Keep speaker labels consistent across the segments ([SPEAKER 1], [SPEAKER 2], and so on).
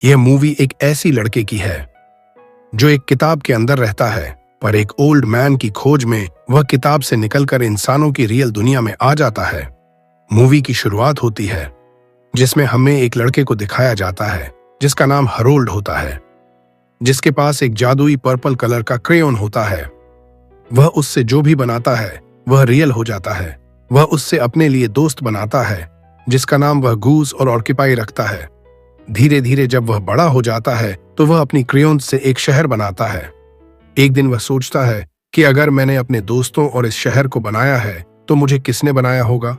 [SPEAKER 1] यह मूवी एक ऐसी लड़के की है जो एक किताब के अंदर रहता है, पर एक ओल्ड मैन की खोज में वह किताब से निकलकर इंसानों की रियल दुनिया में आ जाता है। मूवी की शुरुआत होती है जिसमें हमें एक लड़के को दिखाया जाता है जिसका नाम हरोल्ड होता है, जिसके पास एक जादुई पर्पल कलर का क्रेयॉन होता है। वह उससे जो भी बनाता है वह रियल हो जाता है। वह उससे अपने लिए दोस्त बनाता है जिसका नाम वह गूस और ऑक्यूपाई रखता है। धीरे धीरे जब वह बड़ा हो जाता है तो वह अपनी क्रेयॉन से एक शहर बनाता है। एक दिन वह सोचता है कि अगर मैंने अपने दोस्तों और इस शहर को बनाया है तो मुझे किसने बनाया होगा।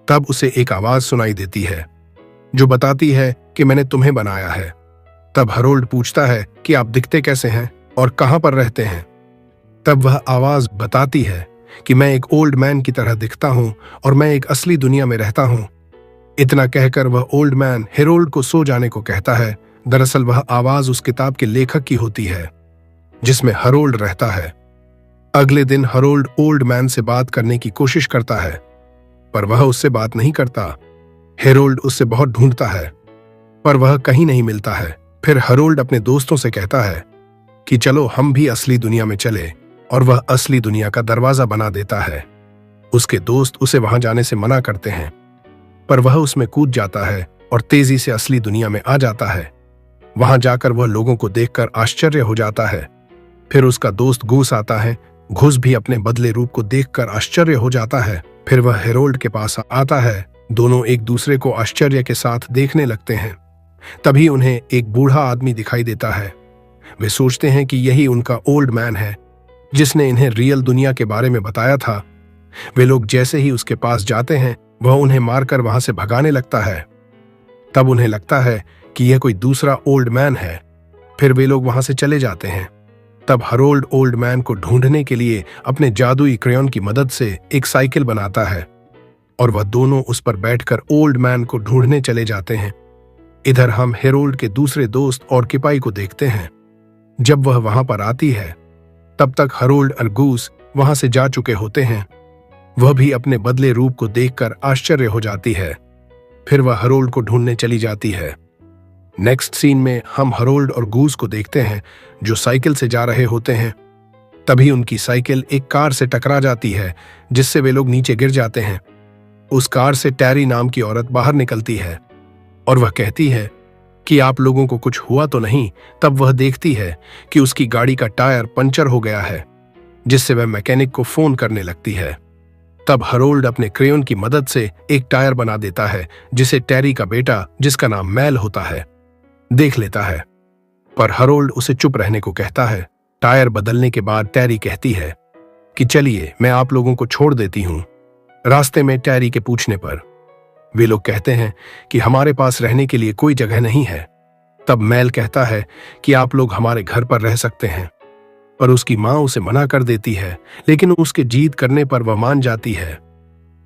[SPEAKER 1] तब उसे एक आवाज सुनाई देती है जो बताती है कि मैंने तुम्हें बनाया है। तब हरोल्ड पूछता है कि आप दिखते कैसे हैं और कहां पर रहते हैं। तब वह आवाज बताती है कि मैं एक ओल्ड मैन की तरह दिखता हूं और मैं एक असली दुनिया में रहता हूं। इतना कहकर वह ओल्ड मैन हेरोल्ड को सो जाने को कहता है। दरअसल वह आवाज उस किताब के लेखक की होती है जिसमें हरोल्ड रहता है। अगले दिन हरोल्ड ओल्ड मैन से बात करने की कोशिश करता है, पर वह उससे बात नहीं करता। हेरोल्ड उससे बहुत ढूंढता है पर वह कहीं नहीं मिलता है। फिर हरोल्ड अपने दोस्तों से कहता है कि चलो हम भी असली दुनिया में चले, और वह असली दुनिया का दरवाजा बना देता है। उसके दोस्त उसे वहां जाने से मना करते हैं, पर वह उसमें कूद जाता है और तेजी से असली दुनिया में आ जाता है। वहां जाकर वह लोगों को देखकर आश्चर्य हो जाता है। फिर उसका दोस्त घूस आता है। घूस भी अपने बदले रूप को देखकर आश्चर्य हो जाता है। फिर वह हेरोल्ड के पास आता है। दोनों एक दूसरे को आश्चर्य के साथ देखने लगते हैं। तभी उन्हें एक बूढ़ा आदमी दिखाई देता है। वे सोचते हैं कि यही उनका ओल्ड मैन है जिसने इन्हें रियल दुनिया के बारे में बताया था। वे लोग जैसे ही उसके पास जाते हैं वह उन्हें मारकर वहां से भगाने लगता है। तब उन्हें लगता है कि यह कोई दूसरा ओल्ड मैन है। फिर वे लोग वहां से चले जाते हैं। तब हरोल्ड ओल्ड मैन को ढूंढने के लिए अपने जादुई क्रेयॉन की मदद से एक साइकिल बनाता है और वह दोनों उस पर बैठकर ओल्ड मैन को ढूंढने चले जाते हैं। इधर हम हेरोल्ड के दूसरे दोस्त ऑक्यूपाई को देखते हैं। जब वह वहां पर आती है तब तक हरोल्ड और गूस वहां से जा चुके होते हैं। वह भी अपने बदले रूप को देखकर आश्चर्य हो जाती है। फिर वह हरोल्ड को ढूंढने चली जाती है। नेक्स्ट सीन में हम हरोल्ड और गूस को देखते हैं जो साइकिल से जा रहे होते हैं। तभी उनकी साइकिल एक कार से टकरा जाती है जिससे वे लोग नीचे गिर जाते हैं। उस कार से टैरी नाम की औरत बाहर निकलती है और वह कहती है कि आप लोगों को कुछ हुआ तो नहीं। तब वह देखती है कि उसकी गाड़ी का टायर पंचर हो गया है, जिससे वह मैकेनिक को फोन करने लगती है। तब हरोल्ड अपने क्रेयॉन की मदद से एक टायर बना देता है जिसे टैरी का बेटा, जिसका नाम मैल होता है, देख लेता है। पर हरोल्ड उसे चुप रहने को कहता है। टायर बदलने के बाद टैरी कहती है कि चलिए मैं आप लोगों को छोड़ देती हूं। रास्ते में टैरी के पूछने पर वे लोग कहते हैं कि हमारे पास रहने के लिए कोई जगह नहीं है। तब मैल कहता है कि आप लोग हमारे घर पर रह सकते हैं, पर उसकी मां उसे मना कर देती है, लेकिन उसके जीत करने पर वह मान जाती है।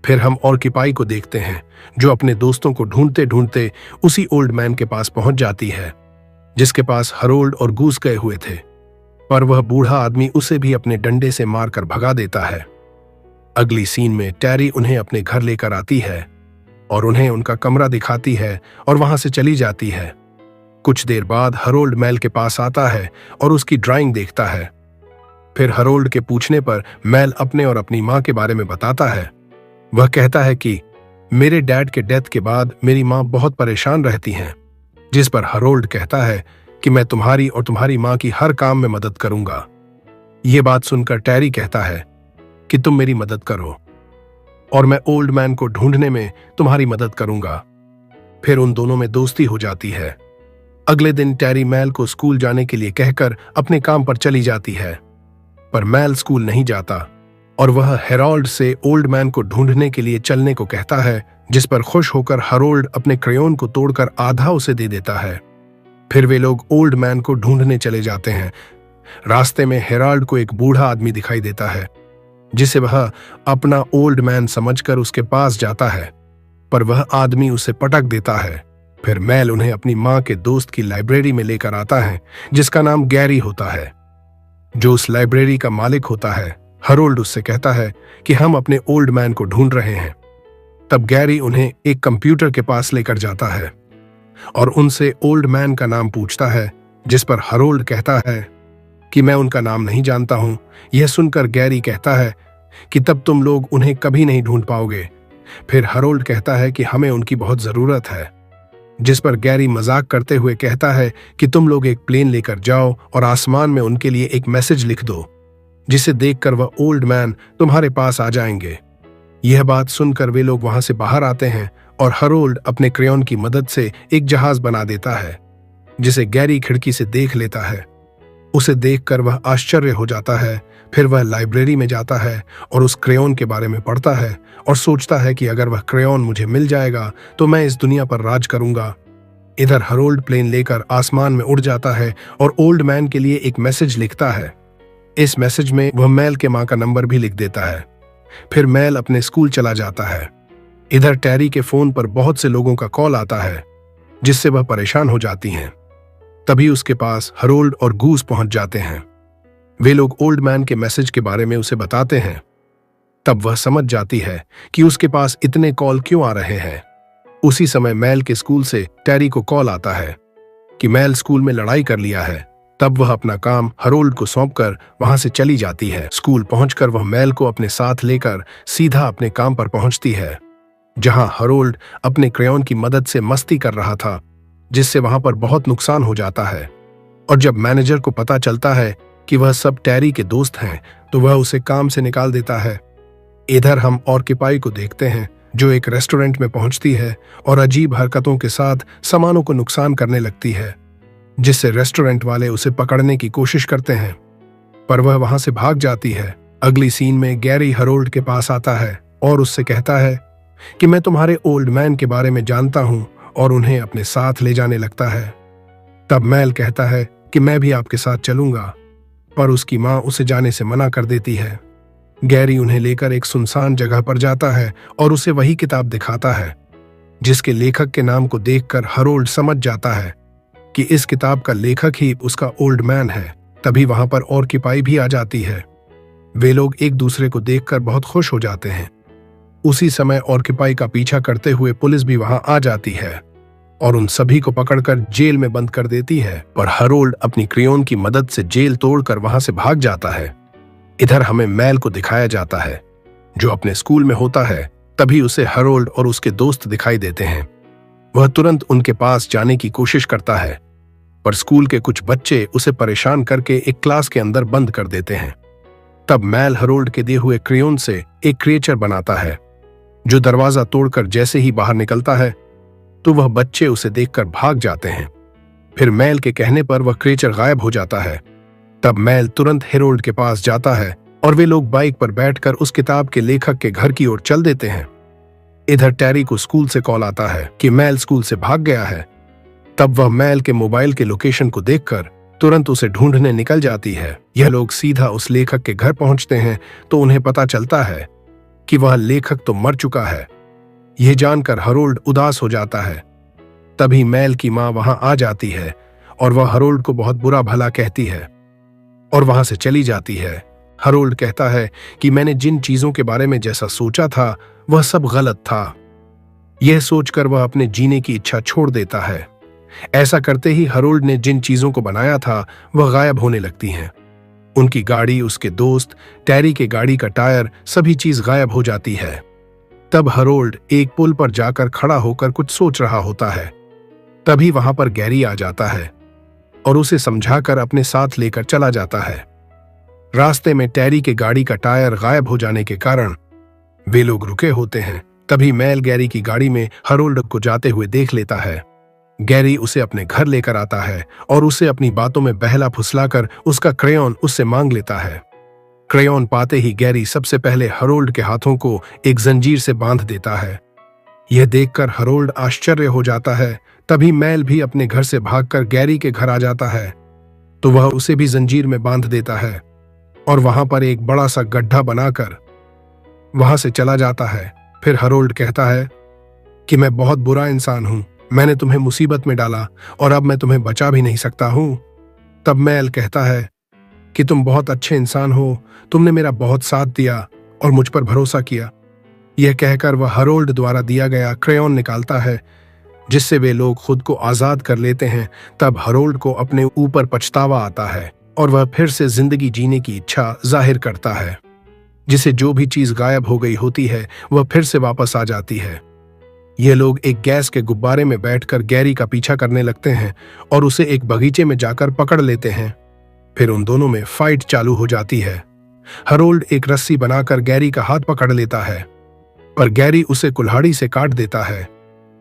[SPEAKER 1] फिर हम ऑक्यूपाई को देखते हैं जो अपने दोस्तों को ढूंढते ढूंढते उसी ओल्ड मैन के पास पहुंच जाती है जिसके पास हरोल्ड और गूस गए हुए थे, पर वह बूढ़ा आदमी उसे भी अपने डंडे से मारकर भगा देता है। अगली सीन में टैरी उन्हें अपने घर लेकर आती है और उन्हें उनका कमरा दिखाती है और वहां से चली जाती है। कुछ देर बाद हरोल्ड मैल के पास आता है और उसकी ड्राइंग देखता है। फिर हरोल्ड के पूछने पर मैल अपने और अपनी मां के बारे में बताता है। वह कहता है कि मेरे डैड के डेथ के बाद मेरी मां बहुत परेशान रहती हैं, जिस पर हरोल्ड कहता है कि मैं तुम्हारी और तुम्हारी मां की हर काम में मदद करूंगा। ये बात सुनकर टैरी कहता है कि तुम मेरी मदद करो और मैं ओल्ड मैन को ढूंढने में तुम्हारी मदद करूंगा। फिर उन दोनों में दोस्ती हो जाती है। अगले दिन टैरी मैल को स्कूल जाने के लिए कहकर अपने काम पर चली जाती है, पर मैल स्कूल नहीं जाता और वह हेरोल्ड से ओल्ड मैन को ढूंढने के लिए चलने को कहता है, जिस पर खुश होकर हरोल्ड अपने क्रेयॉन को तोड़कर आधा उसे दे देता है। फिर वे लोग ओल्ड मैन को ढूंढने चले जाते हैं। रास्ते में हेरोल्ड को एक बूढ़ा आदमी दिखाई देता है जिसे वह अपना ओल्ड मैन समझकर उसके पास जाता है, पर वह आदमी उसे पटक देता है। फिर मैल उन्हें अपनी मां के दोस्त की लाइब्रेरी में लेकर आता है जिसका नाम गैरी होता है, जो उस लाइब्रेरी का मालिक होता है। हरोल्ड उससे कहता है कि हम अपने ओल्ड मैन को ढूंढ रहे हैं। तब गैरी उन्हें एक कंप्यूटर के पास लेकर जाता है। और उनसे ओल्ड मैन का नाम पूछता है, जिस पर हरोल्ड कहता है कि मैं उनका नाम नहीं जानता हूं। यह सुनकर गैरी कहता है कि तब तुम लोग उन्हें कभी नहीं ढूंढ पाओगे। फिर हरोल्ड कहता है कि हमें उनकी बहुत जरूरत है, जिस पर गैरी मजाक करते हुए कहता है कि तुम लोग एक प्लेन लेकर जाओ और आसमान में उनके लिए एक मैसेज लिख दो, जिसे देखकर वह ओल्ड मैन तुम्हारे पास आ जाएंगे। यह बात सुनकर वे लोग वहां से बाहर आते हैं और हरोल्ड अपने क्रेयॉन की मदद से एक जहाज बना देता है, जिसे गैरी खिड़की से देख लेता है। उसे देखकर वह आश्चर्य हो जाता है। फिर वह लाइब्रेरी में जाता है और उस क्रेयॉन के बारे में पढ़ता है और सोचता है कि अगर वह क्रेयॉन मुझे मिल जाएगा तो मैं इस दुनिया पर राज करूंगा। इधर हरोल्ड प्लेन लेकर आसमान में उड़ जाता है और ओल्ड मैन के लिए एक मैसेज लिखता है। इस मैसेज में वह मेल के मां का नंबर भी लिख देता है। फिर मेल अपने स्कूल चला जाता है। इधर टैरी के फोन पर बहुत से लोगों का कॉल आता है, जिससे वह परेशान हो जाती हैं। तभी उसके पास हरोल्ड और गूस पहुंच जाते हैं। वे लोग ओल्ड मैन के मैसेज के बारे में उसे बताते हैं। तब वह समझ जाती है कि उसके पास इतने कॉल क्यों आ रहे हैं। उसी समय मेल के स्कूल से टैरी को कॉल आता है कि मेल स्कूल में लड़ाई कर लिया है। तब वह अपना काम हरोल्ड को सौंपकर वहां से चली जाती है। स्कूल पहुंचकर वह मेल को अपने साथ लेकर सीधा अपने काम पर पहुंचती है, जहां हरोल्ड अपने क्रेयॉन की मदद से मस्ती कर रहा था, जिससे वहां पर बहुत नुकसान हो जाता है। और जब मैनेजर को पता चलता है कि वह सब टैरी के दोस्त हैं, तो वह उसे काम से निकाल देता है। इधर हम ऑर्किपाई को देखते हैं, जो एक रेस्टोरेंट में पहुंचती है और अजीब हरकतों के साथ सामानों को नुकसान करने लगती है, जिससे रेस्टोरेंट वाले उसे पकड़ने की कोशिश करते हैं, पर वह वहां से भाग जाती है। अगली सीन में गैरी हरोल्ड के पास आता है और उससे कहता है कि मैं तुम्हारे ओल्ड मैन के बारे में जानता हूं, और उन्हें अपने साथ ले जाने लगता है। तब मेल कहता है कि मैं भी आपके साथ चलूंगा, पर उसकी मां उसे जाने से मना कर देती है। गैरी उन्हें लेकर एक सुनसान जगह पर जाता है और उसे वही किताब दिखाता है, जिसके लेखक के नाम को देखकर हरोल्ड समझ जाता है कि इस किताब का लेखक ही उसका ओल्ड मैन है। तभी वहां पर ऑर्किपाई भी आ जाती है। वे लोग एक दूसरे को देखकर बहुत खुश हो जाते हैं। उसी समय ऑर्किपाई का पीछा करते हुए पुलिस भी वहां आ जाती है और उन सभी को पकड़कर जेल में बंद कर देती है। पर हरोल्ड अपनी क्रेयॉन की मदद से जेल तोड़कर वहां से भाग जाता है। इधर हमें मेल को दिखाया जाता है, जो अपने स्कूल में होता है। तभी उसे हरोल्ड और उसके दोस्त दिखाई देते हैं। वह तुरंत उनके पास जाने की कोशिश करता है, पर स्कूल के कुछ बच्चे उसे परेशान करके एक क्लास के अंदर बंद कर देते हैं। तब मेल हरोल्ड के दिए हुए क्रेयॉन से एक क्रिएचर बनाता है, जो दरवाजा तोड़कर जैसे ही बाहर निकलता है तो वह बच्चे उसे देखकर भाग जाते हैं। फिर मेल के कहने पर वह क्रिएचर गायब हो जाता है। तब मेल तुरंत हेरोल्ड के पास जाता है और वे लोग बाइक पर बैठकर उस किताब के लेखक के घर की ओर चल देते हैं। इधर टैरी को स्कूल से कॉल आता है कि मेल स्कूल से भाग गया है। तब वह मेल के मोबाइल के लोकेशन को देखकर तुरंत उसे ढूंढने निकल जाती है। यह लोग सीधा उस लेखक के घर पहुंचते हैं तो उन्हें पता चलता है कि वह लेखक तो मर चुका है। यह जानकर हरोल्ड उदास हो जाता है। तभी मेल की मां वहां आ जाती है और वह हरोल्ड को बहुत बुरा भला कहती है और वहां से चली जाती है। हरोल्ड कहता है कि मैंने जिन चीजों के बारे में जैसा सोचा था वह सब गलत था। यह सोचकर वह अपने जीने की इच्छा छोड़ देता है। ऐसा करते ही हरोल्ड ने जिन चीजों को बनाया था वह गायब होने लगती हैं। उनकी गाड़ी, उसके दोस्त, टैरी के गाड़ी का टायर, सभी चीज गायब हो जाती है। तब हरोल्ड एक पुल पर जाकर खड़ा होकर कुछ सोच रहा होता है। तभी वहां पर गैरी आ जाता है और उसे समझाकर अपने साथ लेकर चला जाता है। रास्ते में टैरी के गाड़ी का टायर गायब हो जाने के कारण वे लोग रुके होते हैं। तभी मेल गैरी की गाड़ी में हरोल्ड को जाते हुए देख लेता है। गैरी उसे अपने घर लेकर आता है और उसे अपनी बातों में बहला फुसलाकर उसका क्रेयॉन उससे मांग लेता है। क्रेयॉन पाते ही गैरी सबसे पहले हरोल्ड के हाथों को एक जंजीर से बांध देता है। यह देखकर हरोल्ड आश्चर्य हो जाता है। तभी मेल भी अपने घर से भागकर गैरी के घर आ जाता है तो वह उसे भी जंजीर में बांध देता है और वहां पर एक बड़ा सा गड्ढा बनाकर वहां से चला जाता है। फिर हरोल्ड कहता है कि मैं बहुत बुरा इंसान हूं, मैंने तुम्हें मुसीबत में डाला और अब मैं तुम्हें बचा भी नहीं सकता हूं। तब मेल कहता है कि तुम बहुत अच्छे इंसान हो, तुमने मेरा बहुत साथ दिया और मुझ पर भरोसा किया। यह कहकर वह हरोल्ड द्वारा दिया गया क्रेयॉन निकालता है, जिससे वे लोग खुद को आजाद कर लेते हैं। तब हरोल्ड को अपने ऊपर पछतावा आता है और वह फिर से जिंदगी जीने की इच्छा जाहिर करता है, जिसे जो भी चीज गायब हो गई होती है वह फिर से वापस आ जाती है। ये लोग एक गैस के गुब्बारे में बैठकर गैरी का पीछा करने लगते हैं और उसे एक बगीचे में जाकर पकड़ लेते हैं। फिर उन दोनों में फाइट चालू हो जाती है। हरोल्ड एक रस्सी बनाकर गैरी का हाथ पकड़ लेता है, पर गैरी उसे कुल्हाड़ी से काट देता है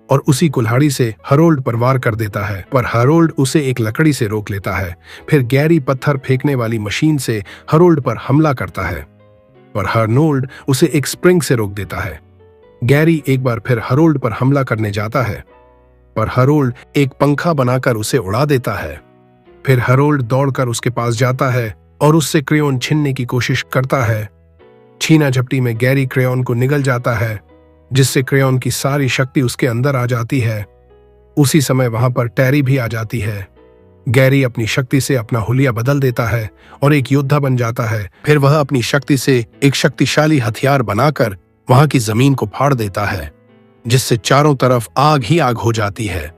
[SPEAKER 1] और उसी कुल्हाड़ी से हरोल्ड पर वार कर देता है, पर हरोल्ड उसे एक लकड़ी से रोक लेता है। फिर गैरी पत्थर फेंकने वाली मशीन से हरोल्ड पर हमला करता है, पर हरोल्ड उसे एक स्प्रिंग से रोक देता है। गैरी एक बार फिर हरोल्ड पर हमला करने जाता है, पर हरोल्ड एक पंखा बनाकर उसे उड़ा देता है। फिर हरोल्ड दौड़कर उसके पास जाता है और उससे क्रेयॉन छीनने की कोशिश करता है। छीना झपटी में गैरी क्रेयॉन को निगल जाता है, जिससे क्रेयॉन की सारी शक्ति उसके अंदर आ जाती है। उसी समय वहां पर टेरी भी आ जाती है। गैरी अपनी शक्ति से अपना हुलिया बदल देता है और एक योद्धा बन जाता है। फिर वह अपनी शक्ति से एक शक्तिशाली हथियार बनाकर वहां की जमीन को फाड़ देता है, जिससे चारों तरफ आग ही आग हो जाती है।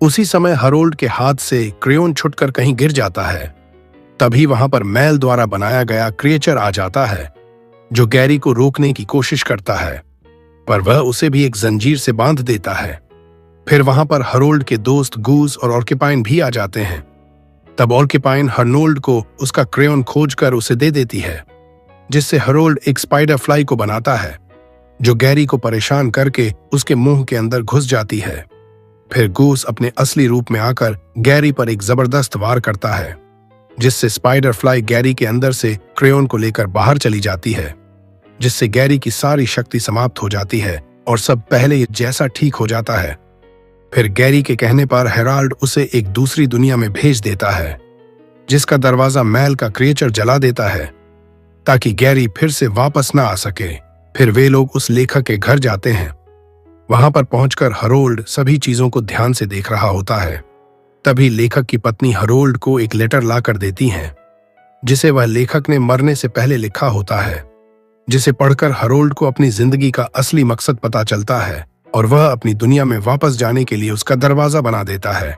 [SPEAKER 1] उसी समय हरोल्ड के हाथ से क्रेयॉन छुटकर कहीं गिर जाता है। तभी वहां पर मैल द्वारा बनाया गया क्रिएचर आ जाता है, जो गैरी को रोकने की कोशिश करता है, पर वह उसे भी एक जंजीर से बांध देता है। फिर वहां पर हरोल्ड के दोस्त गूज और ऑर्किपाइन भी आ जाते हैं। तब ऑर्किपाइन हरोल्ड को उसका क्रेयॉन खोजकर उसे दे देती है, जिससे हरोल्ड एक स्पाइडर फ्लाई को बनाता है, जो गैरी को परेशान करके उसके मुंह के अंदर घुस जाती है। फिर गूस अपने असली रूप में आकर गैरी पर एक जबरदस्त वार करता है, जिससे स्पाइडर फ्लाई गैरी के अंदर से क्रेयॉन को लेकर बाहर चली जाती है, जिससे गैरी की सारी शक्ति समाप्त हो जाती है और सब पहले जैसा ठीक हो जाता है। फिर गैरी के कहने पर हेराल्ड उसे एक दूसरी दुनिया में भेज देता है, जिसका दरवाजा मैल का क्रिएचर जला देता है, ताकि गैरी फिर से वापस ना आ सके। फिर वे लोग उस लेखक के घर जाते हैं। वहां पर पहुंचकर हरोल्ड सभी चीजों को ध्यान से देख रहा होता है। तभी लेखक की पत्नी हरोल्ड को एक लेटर ला कर देती है, जिसे वह लेखक ने मरने से पहले लिखा होता है, जिसे पढ़कर हरोल्ड को अपनी जिंदगी का असली मकसद पता चलता है और वह अपनी दुनिया में वापस जाने के लिए उसका दरवाजा बना देता है,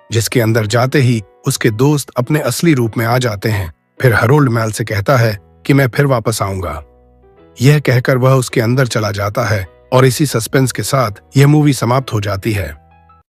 [SPEAKER 1] जिसके अंदर जाते ही उसके दोस्त अपने असली रूप में आ जाते हैं। फिर हरोल्ड मैल से कहता है कि मैं फिर वापस आऊंगा। यह कहकर वह उसके अंदर चला जाता है और इसी सस्पेंस के साथ यह मूवी समाप्त हो जाती है।